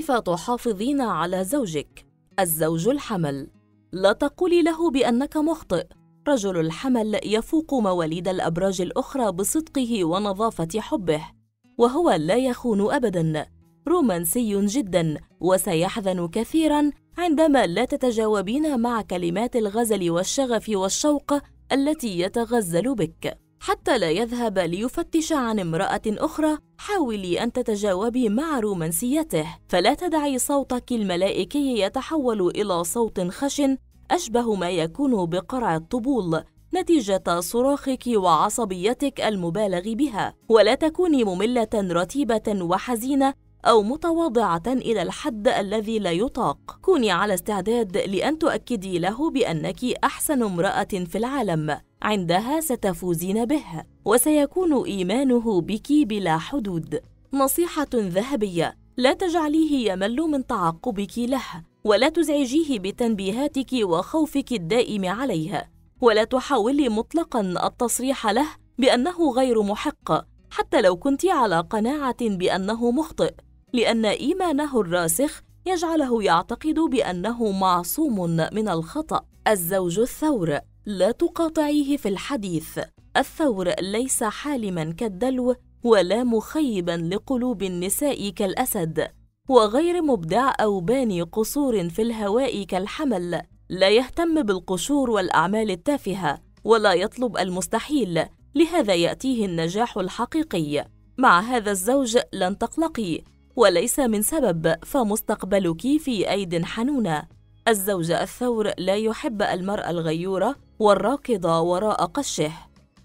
كيف تحافظين على زوجك؟ الزوج الحمل. لا تقولي له بأنك مخطئ. رجل الحمل يفوق مواليد الأبراج الأخرى بصدقه ونظافة حبه، وهو لا يخون أبداً، رومانسي جداً، وسيحزن كثيراً عندما لا تتجاوبين مع كلمات الغزل والشغف والشوق التي يتغزل بك. حتى لا يذهب ليفتش عن امرأة أخرى، حاولي أن تتجاوبي مع رومانسيته، فلا تدعي صوتك الملائكي يتحول إلى صوت خشن أشبه ما يكون بقرع الطبول نتيجة صراخك وعصبيتك المبالغ بها، ولا تكوني مملة رتيبة وحزينة أو متواضعة إلى الحد الذي لا يطاق. كوني على استعداد لأن تؤكدي له بأنك أحسن امرأة في العالم، عندها ستفوزين به، وسيكون إيمانه بك بلا حدود. نصيحة ذهبية: لا تجعليه يمل من تعقبك له، ولا تزعجيه بتنبيهاتك وخوفك الدائم عليه، ولا تحاولي مطلقاً التصريح له بأنه غير محق حتى لو كنت على قناعة بأنه مخطئ، لأن إيمانه الراسخ يجعله يعتقد بأنه معصوم من الخطأ. الزوج الثور. لا تقاطعيه في الحديث. الثور ليس حالماً كالدلو، ولا مخيباً لقلوب النساء كالأسد، وغير مبدع أو باني قصور في الهواء كالحمل. لا يهتم بالقشور والأعمال التافهة، ولا يطلب المستحيل، لهذا يأتيه النجاح الحقيقي. مع هذا الزوج لن تقلقي، وليس من سبب، فمستقبلك في أيد حنونة. الزوج الثور لا يحب المرأة الغيورة والراكضة وراء قشه،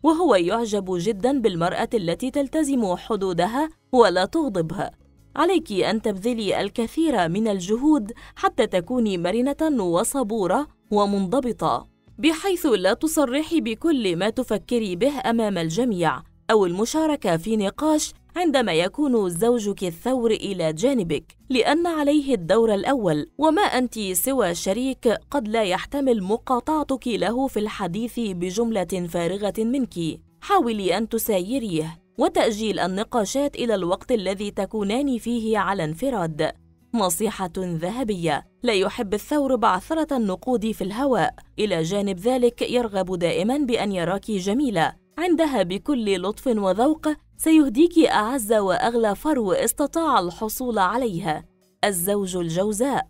وهو يعجب جدا بالمرأة التي تلتزم حدودها ولا تغضبها. عليك أن تبذلي الكثير من الجهود حتى تكوني مرنة وصبورة ومنضبطة، بحيث لا تصرحي بكل ما تفكري به أمام الجميع، أو المشاركة في نقاش عندما يكون زوجك الثور إلى جانبك، لأن عليه الدور الأول، وما أنت سوى شريك قد لا يحتمل مقاطعتك له في الحديث بجملة فارغة منك. حاولي أن تسايريه، وتأجيل النقاشات إلى الوقت الذي تكونان فيه على انفراد. نصيحة ذهبية: لا يحب الثور بعثرة النقود في الهواء، إلى جانب ذلك يرغب دائما بأن يراك جميلة، عندها بكل لطف وذوق سيهديك أعز وأغلى فرو استطاع الحصول عليها. الزوج الجوزاء.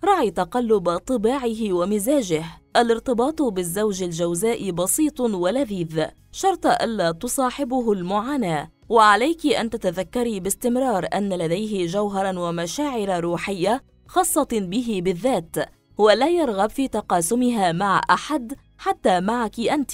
راعي تقلب طباعه ومزاجه. الارتباط بالزوج الجوزاء بسيط ولذيذ، شرط ألا تصاحبه المعاناة، وعليك أن تتذكري باستمرار أن لديه جوهراً ومشاعر روحية خاصة به بالذات، ولا يرغب في تقاسمها مع أحد حتى معك أنت.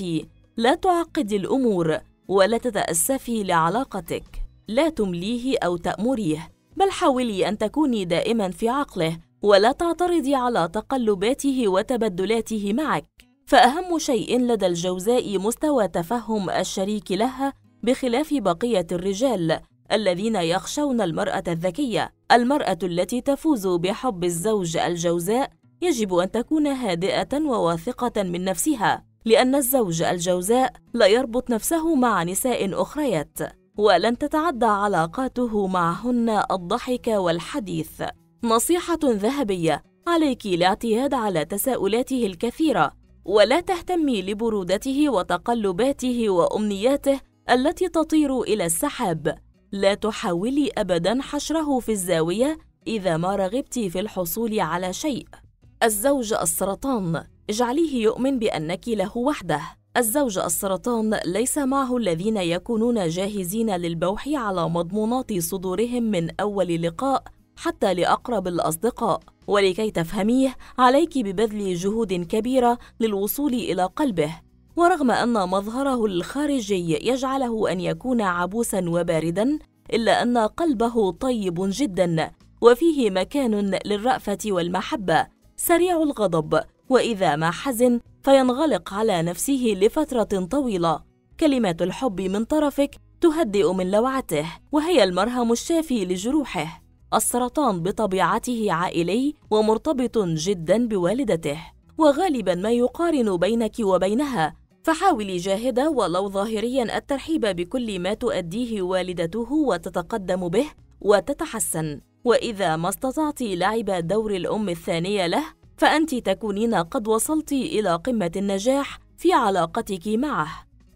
لا تعقدي الأمور، ولا تتأسفي لعلاقتك. لا تمليه أو تأمريه، بل حاولي أن تكوني دائماً في عقله، ولا تعترضي على تقلباته وتبدلاته معك. فأهم شيء لدى الجوزاء مستوى تفهم الشريك لها، بخلاف بقية الرجال الذين يخشون المرأة الذكية. المرأة التي تفوز بحب الزوج الجوزاء يجب أن تكون هادئة وواثقة من نفسها، لأن الزوج الجوزاء لا يربط نفسه مع نساء أخريات، ولن تتعدى علاقاته معهن الضحك والحديث. نصيحة ذهبية: عليك الاعتياد على تساؤلاته الكثيرة، ولا تهتمي لبرودته وتقلباته وأمنياته التي تطير إلى السحاب. لا تحاولي أبداً حشره في الزاوية إذا ما رغبت في الحصول على شيء. الزوج السرطان. اجعليه يؤمن بأنك له وحده. الزوج السرطان ليس معه الذين يكونون جاهزين للبوح على مضمونات صدورهم من أول لقاء حتى لأقرب الأصدقاء. ولكي تفهميه عليك ببذل جهود كبيرة للوصول إلى قلبه، ورغم أن مظهره الخارجي يجعله أن يكون عبوساً وبارداً، إلا أن قلبه طيب جداً، وفيه مكان للرأفة والمحبة. سريع الغضب، وإذا ما حزن فينغلق على نفسه لفترة طويلة. كلمات الحب من طرفك تهدئ من لوعته، وهي المرهم الشافي لجروحه. السرطان بطبيعته عائلي ومرتبط جداً بوالدته، وغالباً ما يقارن بينك وبينها، فحاولي جاهدة ولو ظاهرياً الترحيب بكل ما تؤديه والدته وتتقدم به وتتحسن. وإذا ما استطعت لعب دور الأم الثانية له فأنت تكونين قد وصلت إلى قمة النجاح في علاقتك معه.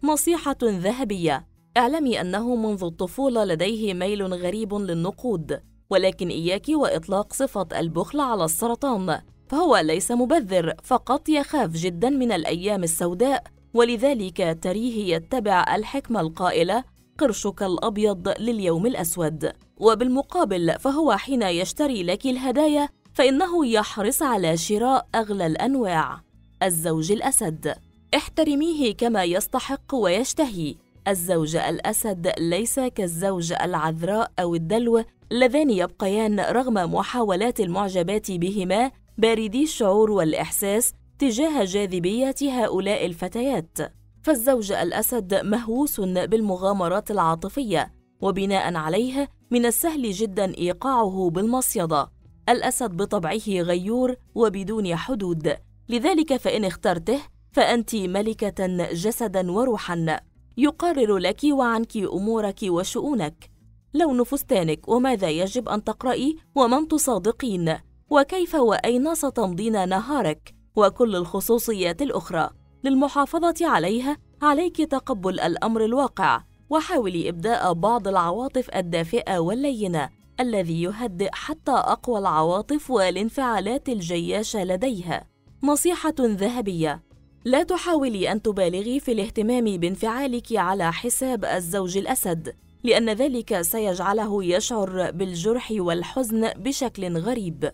نصيحة ذهبية: اعلمي أنه منذ الطفولة لديه ميل غريب للنقود، ولكن إياك وإطلاق صفة البخل على السرطان، فهو ليس مبذر، فقط يخاف جدا من الأيام السوداء، ولذلك تريه يتبع الحكمة القائلة: قرشك الأبيض لليوم الأسود. وبالمقابل فهو حين يشتري لك الهدايا فإنه يحرص على شراء أغلى الأنواع. الزوج الأسد: احترميه كما يستحق ويشتهي. الزوج الأسد ليس كالزوج العذراء أو الدلو اللذان يبقيان رغم محاولات المعجبات بهما باردي الشعور والإحساس تجاه جاذبية هؤلاء الفتيات. فالزوج الأسد مهووس بالمغامرات العاطفية، وبناء عليه من السهل جدا إيقاعه بالمصيدة. الأسد بطبعه غيور وبدون حدود، لذلك فإن اخترته فأنت ملكة جسدا وروحا، يقرر لك وعنك أمورك وشؤونك، لون فستانك وماذا يجب أن تقرأي ومن تصادقين وكيف وأين ستمضين نهارك وكل الخصوصيات الأخرى. للمحافظة عليها عليك تقبل الأمر الواقع، وحاولي إبداء بعض العواطف الدافئة واللينة الذي يهدئ حتى أقوى العواطف والانفعالات الجياشة لديها. نصيحة ذهبية: لا تحاولي أن تبالغي في الاهتمام بانفعالك على حساب الزوج الأسد، لأن ذلك سيجعله يشعر بالجرح والحزن بشكل غريب.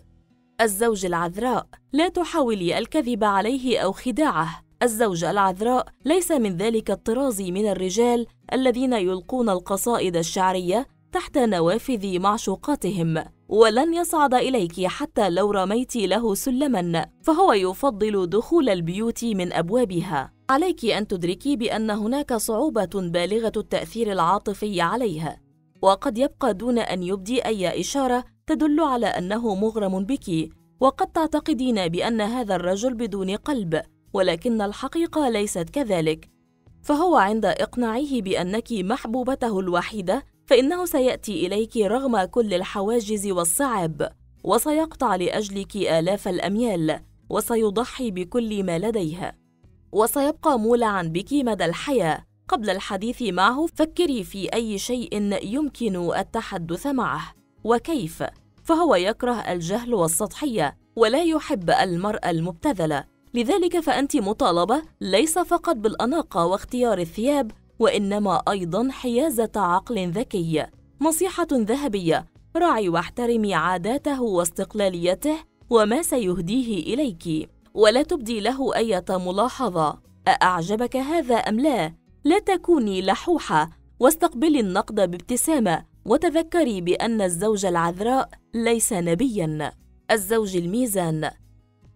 الزوج العذراء: لا تحاولي الكذب عليه أو خداعه. الزوج العذراء ليس من ذلك الطراز من الرجال الذين يلقون القصائد الشعرية تحت نوافذ معشوقاتهم، ولن يصعد إليك حتى لو رميت له سلماً، فهو يفضل دخول البيوت من أبوابها. عليك أن تدركي بأن هناك صعوبة بالغة التأثير العاطفي عليها، وقد يبقى دون أن يبدي أي إشارة تدل على أنه مغرم بك، وقد تعتقدين بأن هذا الرجل بدون قلب، ولكن الحقيقة ليست كذلك. فهو عند إقناعه بأنك محبوبته الوحيدة فإنه سيأتي إليك رغم كل الحواجز والصعاب، وسيقطع لأجلك آلاف الأميال، وسيضحي بكل ما لديها، وسيبقى مولعاً بك مدى الحياة. قبل الحديث معه فكري في أي شيء يمكن التحدث معه وكيف، فهو يكره الجهل والسطحية ولا يحب المرأة المبتذلة، لذلك فأنت مطالبة ليس فقط بالأناقة واختيار الثياب، وإنما أيضاً حيازة عقل ذكي. نصيحة ذهبية: راعي واحترمي عاداته واستقلاليته وما سيهديه إليك، ولا تبدي له أي ملاحظة. أعجبك هذا أم لا؟ لا تكوني لحوحة، واستقبلي النقد بابتسامة، وتذكري بأن الزوج العذراء ليس نبياً. الزوج الميزان: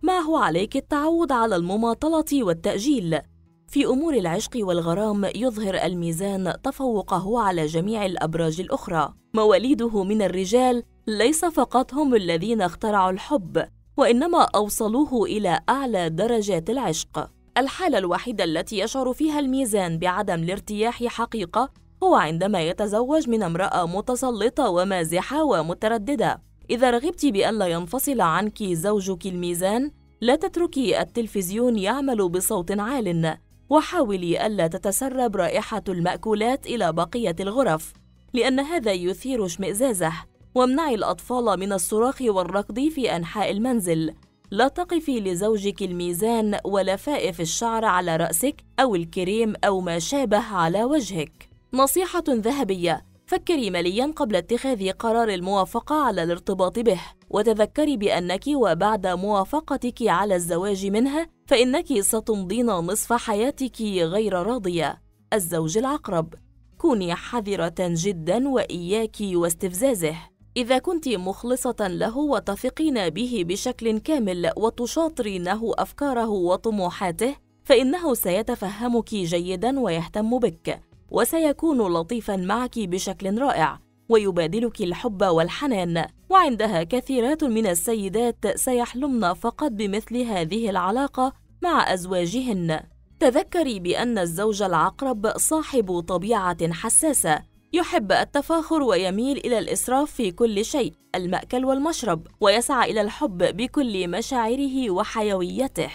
معه عليك التعود على المماطلة والتأجيل. في أمور العشق والغرام يظهر الميزان تفوقه على جميع الأبراج الأخرى. مواليده من الرجال ليس فقط هم الذين اخترعوا الحب، وإنما أوصلوه إلى أعلى درجات العشق. الحالة الوحيدة التي يشعر فيها الميزان بعدم الارتياح حقيقة هو عندما يتزوج من امرأة متسلطة ومازحة ومترددة. إذا رغبت بألا ينفصل عنك زوجك الميزان، لا تتركي التلفزيون يعمل بصوت عال، وحاولي ألا تتسرب رائحة المأكولات إلى بقية الغرف، لأن هذا يثير اشمئزازه. وامنعي الأطفال من الصراخ والركض في أنحاء المنزل. لا تقفي لزوجك الميزان ولفائف الشعر على رأسك أو الكريم أو ما شابه على وجهك. نصيحة ذهبية: فكري ملياً قبل اتخاذ قرار الموافقة على الارتباط به، وتذكري بأنك وبعد موافقتك على الزواج منها فإنك ستمضين نصف حياتك غير راضية. الزوج العقرب: كوني حذرة جداً وإياك واستفزازه. إذا كنت مخلصة له وتثقين به بشكل كامل وتشاطرينه أفكاره وطموحاته، فإنه سيتفهمك جيداً ويهتم بك، وسيكون لطيفاً معك بشكل رائع، ويبادلك الحب والحنان. وعندها كثيرات من السيدات سيحلمن فقط بمثل هذه العلاقة مع أزواجهن. تذكري بأن الزوج العقرب صاحب طبيعة حساسة، يحب التفاخر ويميل إلى الإسراف في كل شيء، المأكل والمشرب، ويسعى إلى الحب بكل مشاعره وحيويته،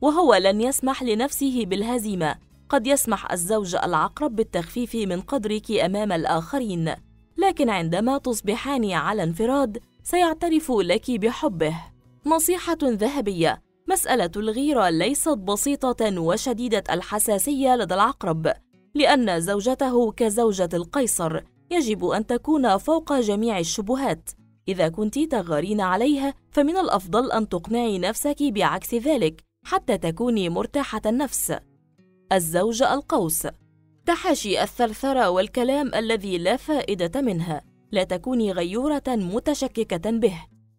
وهو لن يسمح لنفسه بالهزيمة. قد يسمح الزوج العقرب بالتخفيف من قدرك أمام الآخرين، لكن عندما تصبحان على انفراد سيعترف لك بحبه. نصيحة ذهبية: مسألة الغيرة ليست بسيطة وشديدة الحساسية لدى العقرب، لأن زوجته كزوجة القيصر يجب أن تكون فوق جميع الشبهات. إذا كنت تغارين عليها فمن الأفضل أن تقنعي نفسك بعكس ذلك حتى تكوني مرتاحة النفس. الزوج القوس: تحاشي الثرثرة والكلام الذي لا فائدة منها. لا تكوني غيورة متشككة به،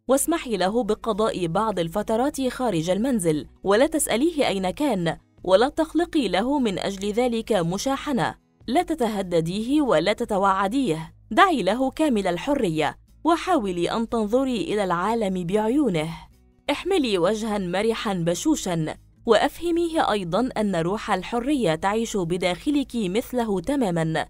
واسمحي له بقضاء بعض الفترات خارج المنزل، ولا تسأليه أين كان، ولا تخلقي له من أجل ذلك مشاحنة. لا تتهدديه ولا تتوعديه، دعي له كامل الحرية، وحاولي أن تنظري إلى العالم بعيونه. احملي وجهاً مرحاً بشوشاً، وأفهميه أيضاً أن روح الحرية تعيش بداخلك مثله تماماً.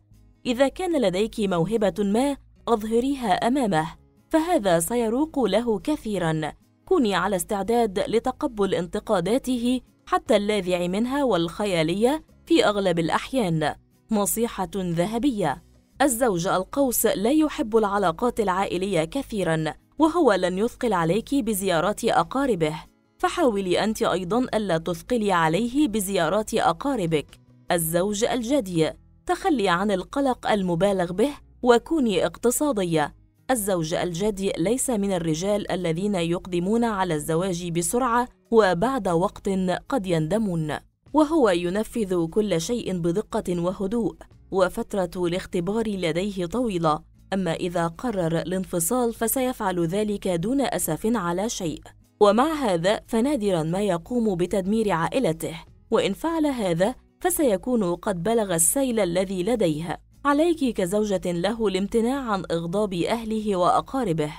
إذا كان لديك موهبة ما أظهريها أمامه، فهذا سيروق له كثيراً. كوني على استعداد لتقبل انتقاداته حتى اللاذع منها والخيالية في أغلب الأحيان. نصيحة ذهبية: الزوج القوس لا يحب العلاقات العائلية كثيراً، وهو لن يثقل عليك بزيارات أقاربه، فحاولي أنت أيضاً ألا تثقلي عليه بزيارات أقاربك. الزوج الجدي: تخلي عن القلق المبالغ به وكوني اقتصادية. الزوج الجدي ليس من الرجال الذين يقدمون على الزواج بسرعة وبعد وقت قد يندمون، وهو ينفذ كل شيء بدقة وهدوء، وفترة الاختبار لديه طويلة. أما إذا قرر الانفصال فسيفعل ذلك دون أسف على شيء، ومع هذا فنادراً ما يقوم بتدمير عائلته، وإن فعل هذا فسيكون قد بلغ السيل الذي لديه. عليك كزوجة له الامتناع عن إغضاب أهله وأقاربه،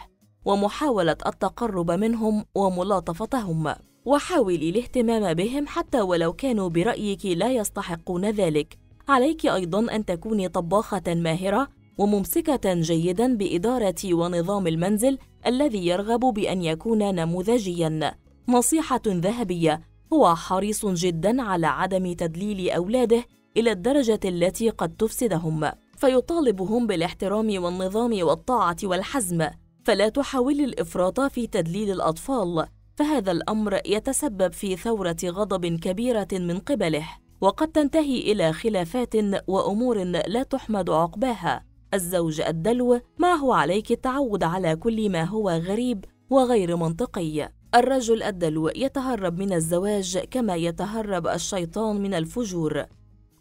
ومحاولة التقرب منهم وملاطفتهم، وحاولي الاهتمام بهم حتى ولو كانوا برأيك لا يستحقون ذلك. عليك أيضاً أن تكوني طباخة ماهرة وممسكة جيداً بإدارة ونظام المنزل الذي يرغب بأن يكون نموذجياً. نصيحة ذهبية: هو حريص جداً على عدم تدليل أولاده إلى الدرجة التي قد تفسدهم، فيطالبهم بالاحترام والنظام والطاعة والحزم، فلا تحاولي الإفراط في تدليل الأطفال، فهذا الأمر يتسبب في ثورة غضب كبيرة من قبله، وقد تنتهي إلى خلافات وأمور لا تحمد عقباها. الزوج الدلو: معه عليك التعود على كل ما هو غريب وغير منطقي. الرجل الدلو يتهرب من الزواج كما يتهرب الشيطان من الفجور،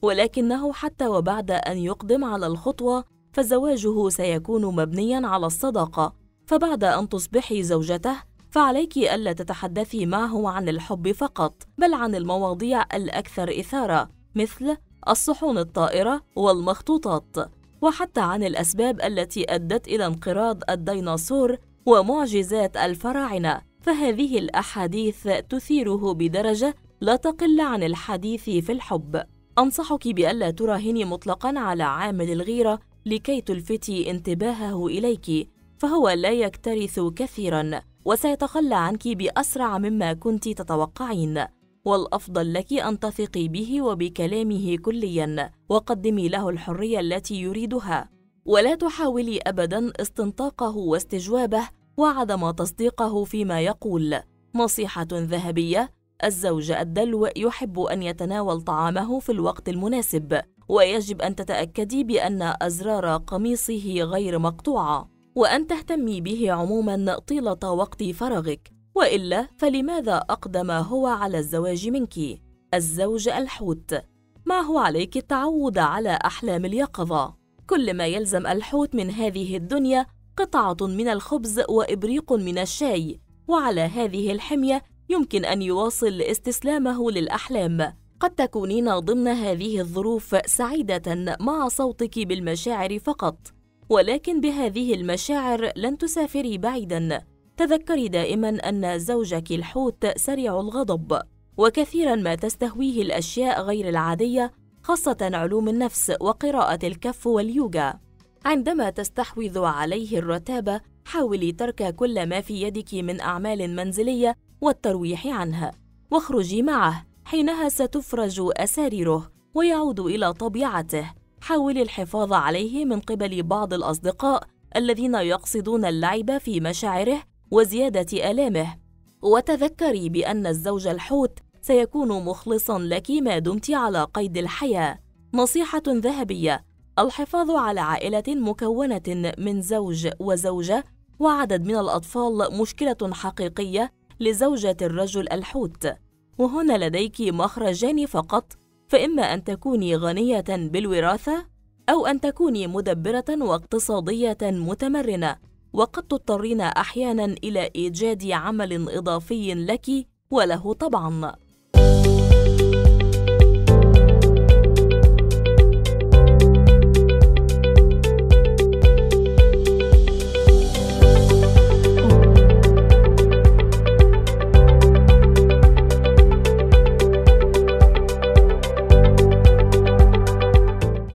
ولكنه حتى وبعد أن يقدم على الخطوة فزواجه سيكون مبنياً على الصداقة. فبعد أن تصبحي زوجته فعليك ألا تتحدثي معه عن الحب فقط، بل عن المواضيع الأكثر إثارة مثل الصحون الطائرة والمخطوطات، وحتى عن الأسباب التي أدت إلى انقراض الديناصور ومعجزات الفراعنة، فهذه الأحاديث تثيره بدرجة لا تقل عن الحديث في الحب. أنصحك بألا تراهني مطلقاً على عامل الغيرة لكي تلفتي انتباهه إليك، فهو لا يكترث كثيراً وسيتخلى عنك بأسرع مما كنت تتوقعين، والأفضل لك أن تثقي به وبكلامه كلياً، وقدمي له الحرية التي يريدها، ولا تحاولي أبداً استنطاقه واستجوابه وعدم تصديقه فيما يقول. نصيحة ذهبية: الزوج الدلو يحب أن يتناول طعامه في الوقت المناسب، ويجب أن تتأكدي بأن أزرار قميصه غير مقطوعة، وأن تهتمي به عموماً طيلة وقت فراغك، وإلا فلماذا أقدم هو على الزواج منك؟ الزوج الحوت: معه عليك التعود على أحلام اليقظة. كل ما يلزم الحوت من هذه الدنيا قطعة من الخبز وإبريق من الشاي، وعلى هذه الحمية يمكن أن يواصل استسلامه للأحلام. قد تكونين ضمن هذه الظروف سعيدة مع صوتك بالمشاعر فقط، ولكن بهذه المشاعر لن تسافري بعيداً. تذكري دائماً أن زوجك الحوت سريع الغضب، وكثيراً ما تستهويه الأشياء غير العادية، خاصة علوم النفس وقراءة الكف واليوغا. عندما تستحوذ عليه الرتابة، حاولي ترك كل ما في يدك من أعمال منزلية والترويح عنها، واخرجي معه، حينها ستفرج أساريره ويعود إلى طبيعته. حاولي الحفاظ عليه من قبل بعض الأصدقاء الذين يقصدون اللعب في مشاعره وزيادة آلامه، وتذكري بأن الزوج الحوت سيكون مخلصاً لك ما دمت على قيد الحياة. نصيحة ذهبية: الحفاظ على عائلة مكونة من زوج وزوجة وعدد من الأطفال مشكلة حقيقية لزوجة الرجل الحوت، وهنا لديك مخرجان فقط، فإما أن تكوني غنية بالوراثة أو أن تكوني مدبرة واقتصادية متمرنة، وقد تضطرين أحياناً إلى إيجاد عمل إضافي لك وله طبعاً.